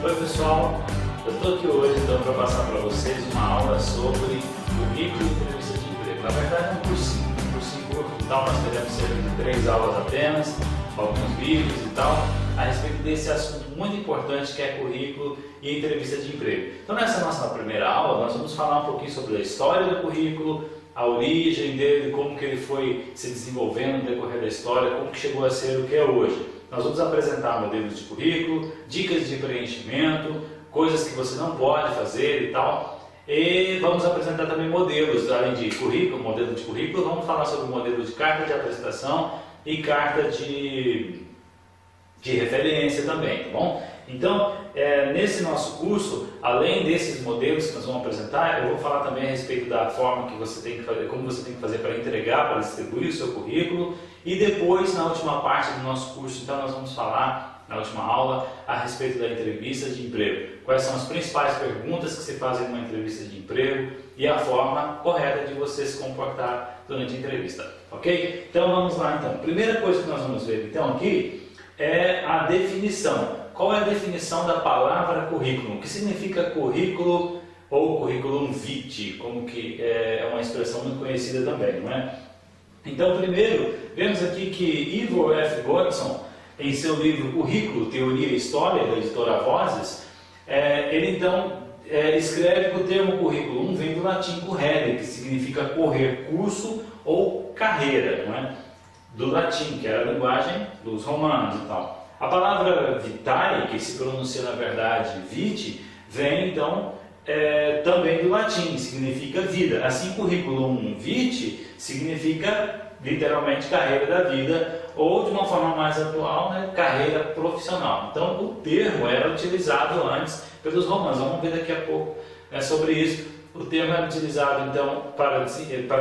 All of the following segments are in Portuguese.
Oi pessoal, eu estou aqui hoje então para passar para vocês uma aula sobre currículo e entrevista de emprego. Na verdade é um cursinho curto e tal, nós teremos cerca de 3 aulas apenas, alguns vídeos e tal, a respeito desse assunto muito importante que é currículo e entrevista de emprego. Então nessa nossa primeira aula nós vamos falar um pouquinho sobre a história do currículo, a origem dele, como que ele foi se desenvolvendo no decorrer da história, como que chegou a ser o que é hoje. Nós vamos apresentar modelos de currículo, dicas de preenchimento, coisas que você não pode fazer e tal. E vamos apresentar também modelos, além de currículo, modelo de currículo, vamos falar sobre o modelo de carta de apresentação e carta de referência também, tá bom? Então, nesse nosso curso, além desses modelos que nós vamos apresentar, eu vou falar também a respeito da forma que você tem que fazer, como você tem que fazer para entregar, para distribuir o seu currículo. E depois, na última parte do nosso curso, então nós vamos falar, na última aula, a respeito da entrevista de emprego. Quais são as principais perguntas que se fazem numa entrevista de emprego e a forma correta de você se comportar durante a entrevista, ok? Então vamos lá então. Primeira coisa que nós vamos ver então aqui é a definição. Qual é a definição da palavra currículo? O que significa currículo ou curriculum vitae, como que é uma expressão muito conhecida também, não é? Então, primeiro, vemos aqui que Ivor F. Godson, em seu livro Currículo, Teoria e História, da editora Vozes, ele então escreve que o termo curriculum vem do latim currere, que significa correr, curso ou carreira, não é? Do latim, que era a linguagem dos romanos e tal. A palavra vitae, que se pronuncia na verdade vitae, vem então também do latim, significa vida. Assim, curriculum vitae significa literalmente carreira da vida, ou de uma forma mais atual, né, carreira profissional. Então o termo era utilizado antes pelos romanos, vamos ver daqui a pouco sobre isso. O termo era utilizado então para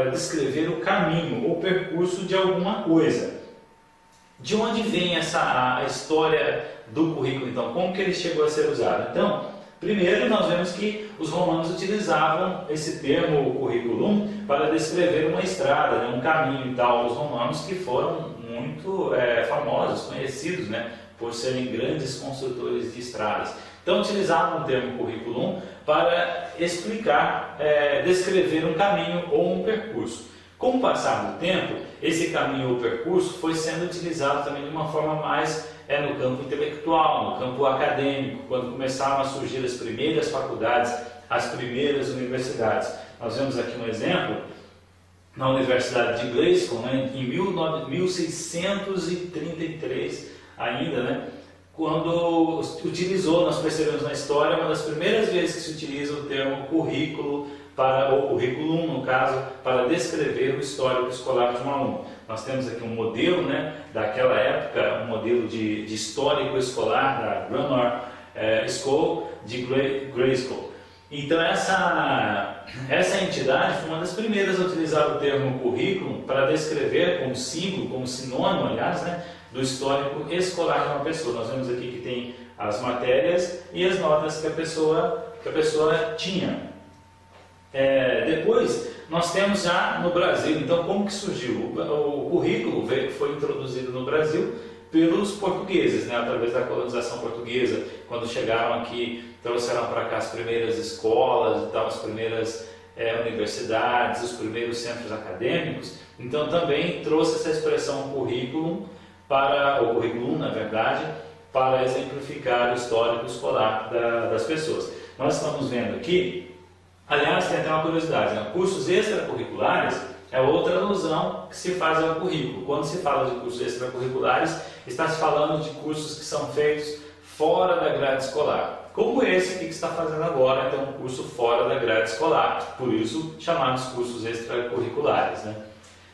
descrever o caminho ou percurso de alguma coisa. De onde vem a história do currículo então? Como que ele chegou a ser usado? Então, primeiro, nós vemos que os romanos utilizavam esse termo curriculum para descrever uma estrada, né, um caminho e tal. Os romanos que foram muito famosos, conhecidos, né, por serem grandes construtores de estradas. Então, utilizavam o termo curriculum para explicar, descrever um caminho ou um percurso. Com o passar do tempo, esse caminho ou percurso foi sendo utilizado também de uma forma mais no campo intelectual, no campo acadêmico, quando começaram a surgir as primeiras faculdades, as primeiras universidades. Nós vemos aqui um exemplo na Universidade de Glasgow, né, em 1633 ainda, né, quando utilizou, nós percebemos na história, uma das primeiras vezes que se utiliza o termo currículo, ou curriculum, no caso, para descrever o histórico escolar de um aluno. Nós temos aqui um modelo, né, daquela época, um modelo de histórico escolar da Grammar School de Glasgow. Então essa entidade foi uma das primeiras a utilizar o termo currículo para descrever como símbolo, como sinônimo, aliás, né, do histórico escolar de uma pessoa. Nós vemos aqui que tem as matérias e as notas que a pessoa tinha. Depois nós temos já no Brasil, então como que surgiu? O currículo foi introduzido no Brasil pelos portugueses, né, através da colonização portuguesa. Quando chegaram aqui, trouxeram para cá as primeiras escolas e tal, as primeiras universidades, os primeiros centros acadêmicos. Então também trouxe essa expressão currículum, ou curriculum na verdade, para exemplificar o histórico escolar das pessoas. Nós estamos vendo aqui. Aliás, tem até uma curiosidade, né? Cursos extracurriculares é outra alusão que se faz ao currículo. Quando se fala de cursos extracurriculares, está se falando de cursos que são feitos fora da grade escolar. Como esse aqui que está fazendo agora, então um curso fora da grade escolar, por isso chamados cursos extracurriculares, né?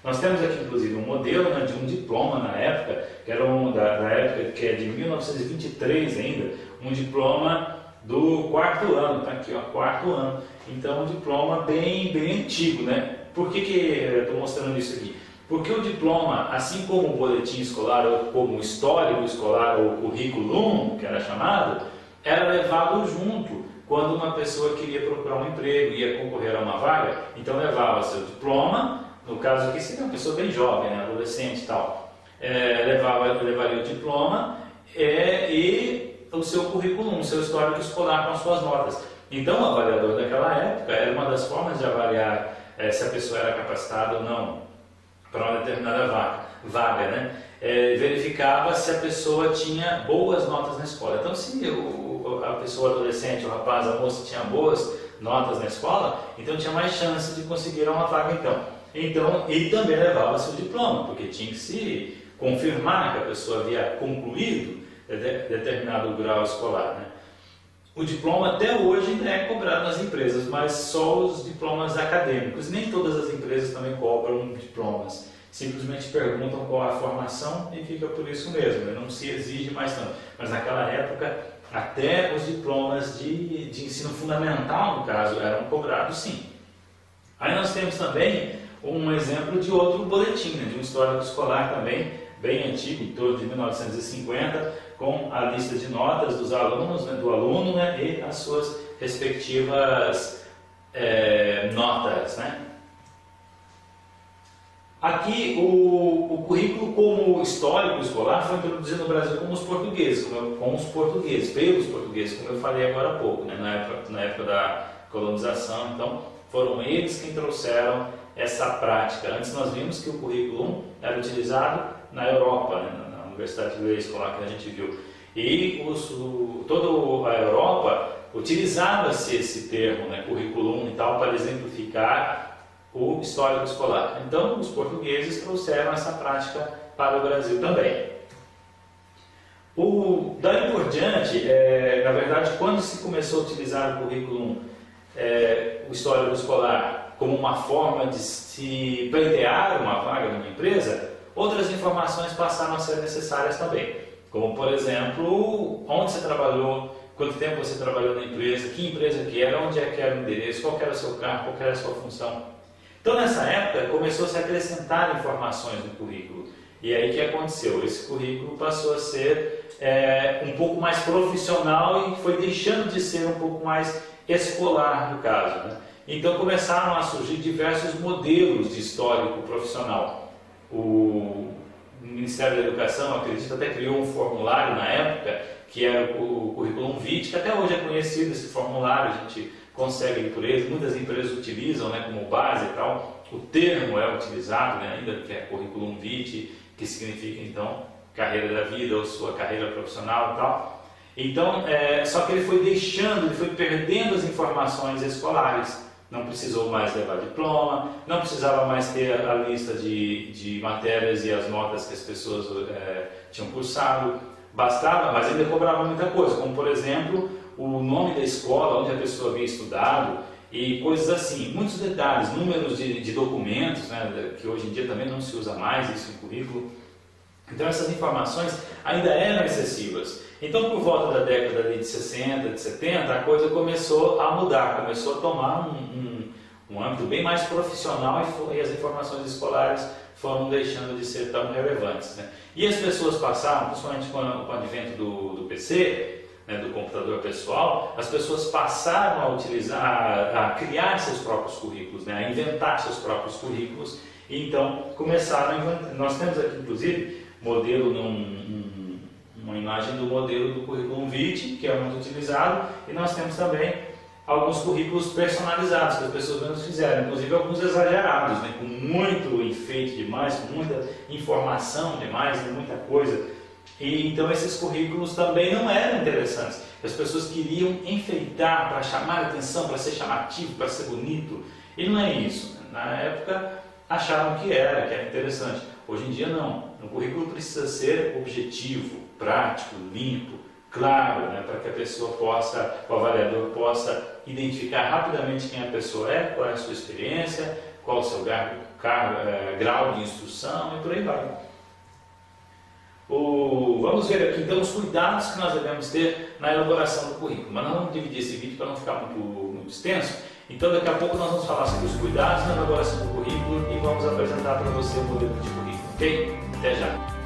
Nós temos aqui inclusive um modelo, né, de um diploma na época, que era da época que é de 1923 ainda, um diploma do 4º ano, está aqui, ó, 4º ano. Então, um diploma bem antigo, né? Por que eu estou mostrando isso aqui? Porque o diploma, assim como o boletim escolar, ou como o histórico escolar, ou o curriculum, que era chamado, era levado junto quando uma pessoa queria procurar um emprego, ia concorrer a uma vaga. Então, levava seu diploma, no caso aqui seria uma pessoa bem jovem, né? Adolescente e tal, levaria o diploma e o seu currículo, o seu histórico escolar com as suas notas. Então, o avaliador daquela época era uma das formas de avaliar se a pessoa era capacitada ou não para uma determinada vaga, né? Verificava se a pessoa tinha boas notas na escola. Então, se a pessoa adolescente, o rapaz, a moça tinha boas notas na escola, então tinha mais chance de conseguir uma vaga então, e também levava-se o diploma, porque tinha que se confirmar que a pessoa havia concluído determinado grau escolar, né? O diploma até hoje ainda é cobrado nas empresas, mas só os diplomas acadêmicos. Nem todas as empresas também cobram diplomas. Simplesmente perguntam qual a formação e fica por isso mesmo, né? Não se exige mais tanto. Mas naquela época, até os diplomas de ensino fundamental, no caso, eram cobrados sim. Aí nós temos também um exemplo de outro boletim, né? De um histórico escolar também, bem antigo, em torno de 1950, com a lista de notas dos alunos, né, do aluno, né, e as suas respectivas notas, né? Aqui o currículo como histórico escolar foi introduzido no Brasil pelos portugueses, como eu falei agora há pouco, né, na época da colonização. Então foram eles quem trouxeram essa prática. Antes nós vimos que o currículo era utilizado na Europa, né, na Universidade de Leeds, lá que a gente viu. E toda a Europa utilizava-se esse termo, né, currículo e tal, para exemplificar o histórico escolar. Então, os portugueses trouxeram essa prática para o Brasil também. Daí por diante, na verdade, quando se começou a utilizar o currículo, o histórico escolar, como uma forma de se pleitear uma vaga numa empresa, outras informações passaram a ser necessárias também. Como, por exemplo, onde você trabalhou, quanto tempo você trabalhou na empresa, que empresa que era, onde é que era o endereço, qual que era o seu cargo, qual que era a sua função. Então, nessa época, começou-se a acrescentar informações no currículo. E aí o que aconteceu? Esse currículo passou a ser um pouco mais profissional e foi deixando de ser um pouco mais escolar, no caso, né? Então, começaram a surgir diversos modelos de histórico profissional. O Ministério da Educação, acredito, até criou um formulário na época, que era o Curriculum Vitae, que até hoje é conhecido esse formulário, a gente consegue ir por ele, muitas empresas utilizam, né, como base e tal. O termo é utilizado, né, ainda, que é Curriculum Vitae, que significa então carreira da vida ou sua carreira profissional e tal. Então, só que ele foi perdendo as informações escolares. Não precisou mais levar diploma, não precisava mais ter a lista de matérias e as notas que as pessoas tinham cursado. Bastava, mas ainda cobrava muita coisa, como por exemplo o nome da escola, onde a pessoa havia estudado e coisas assim. Muitos detalhes, números de documentos, né, que hoje em dia também não se usa mais isso em currículo. Então essas informações ainda eram excessivas. Então por volta da década de 60, de 70, a coisa começou a mudar, começou a tomar um âmbito bem mais profissional e as informações escolares foram deixando de ser tão relevantes, né? E as pessoas passaram, principalmente com o advento do PC, né, do computador pessoal, as pessoas passaram a utilizar, a criar seus próprios currículos, né, a inventar seus próprios currículos, e então começaram a inventar. Nós temos aqui, inclusive, modelo uma imagem do modelo do Curriculum Vitae, que é muito utilizado, e nós temos também alguns currículos personalizados que as pessoas mesmas fizeram, inclusive alguns exagerados, né, com muito enfeite demais, com muita informação demais, né, muita coisa. E então esses currículos também não eram interessantes. As pessoas queriam enfeitar para chamar a atenção, para ser chamativo, para ser bonito. E não é isso, né? Na época acharam que era interessante. Hoje em dia não. O currículo precisa ser objetivo, prático, limpo, claro, né, para que a pessoa possa, o avaliador possa identificar rapidamente quem a pessoa é, qual é a sua experiência, qual o seu grau de instrução e por aí vai. Vamos ver aqui então os cuidados que nós devemos ter na elaboração do currículo, mas nós vamos dividir esse vídeo para não ficar muito extenso. Então daqui a pouco nós vamos falar sobre os cuidados na elaboração do currículo e vamos apresentar para você o modelo de currículo, ok? Até já!